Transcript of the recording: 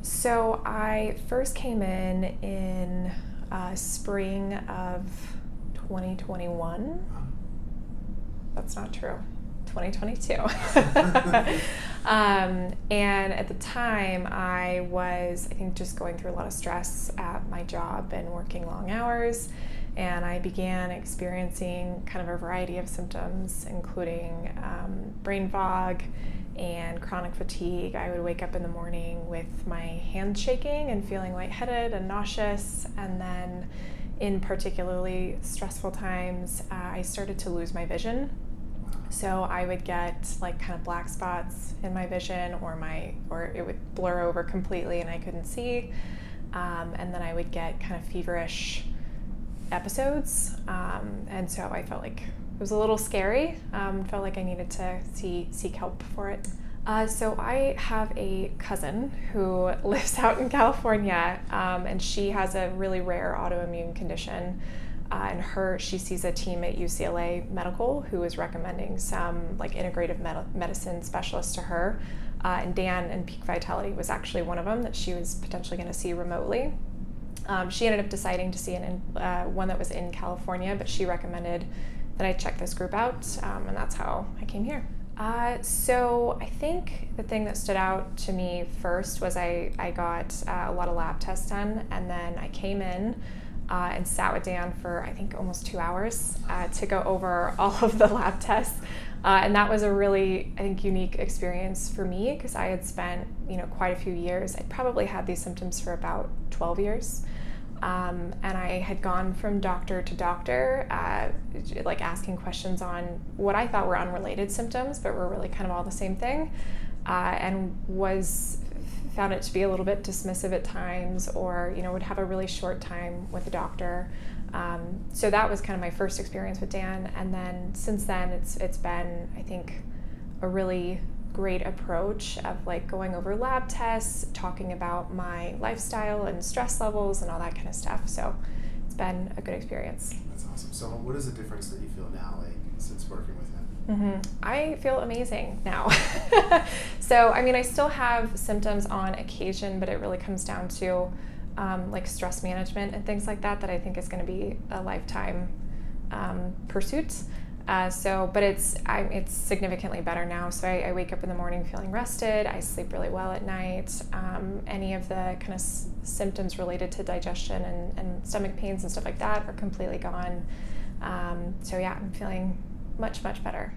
So I first came in spring of 2021. That's not true. 2022. And at the time, I was, I think, just going through a lot of stress at my job and working long hours. And I began experiencing kind of a variety of symptoms, including brain fog and chronic fatigue. I would wake up in the morning with my hands shaking and feeling lightheaded and nauseous. And then in particularly stressful times, I started to lose my vision. So I would get like kind of black spots in my vision, or it would blur over completely and I couldn't see. And then I would get kind of feverish episodes. And so I felt like it was a little scary. Felt like I needed to seek help for it. So I have a cousin who lives out in California, and she has a really rare autoimmune condition. And she sees a team at UCLA Medical who is recommending some like integrative medicine specialists to her. And Dan and Peak Vitality was actually one of them that she was potentially going to see remotely. She ended up deciding to see one that was in California, but she recommended that I check this group out, and that's how I came here. So I think the thing that stood out to me first was I got a lot of lab tests done, and then I came in and sat with Dan for I think almost 2 hours to go over all of the lab tests. And that was a really, I think, unique experience for me because I had spent, quite a few years. I'd probably had these symptoms for about 12 years. And I had gone from doctor to doctor, like asking questions on what I thought were unrelated symptoms, but were really kind of all the same thing, and found it to be a little bit dismissive at times, or would have a really short time with the doctor. So that was kind of my first experience with Dan, and then since then it's been, I think, a really great approach of like going over lab tests, talking about my lifestyle and stress levels and all that kind of stuff. So it's been a good experience. That's awesome. So what is the difference that you feel now, like since working with him? I feel amazing now. So, I still have symptoms on occasion, but it really comes down to like stress management and things like that I think is going to be a lifetime pursuit. But it's significantly better now. So I wake up in the morning feeling rested. I sleep really well at night. Any of the kind of symptoms related to digestion and stomach pains and stuff like that are completely gone. So yeah, I'm feeling much, much better.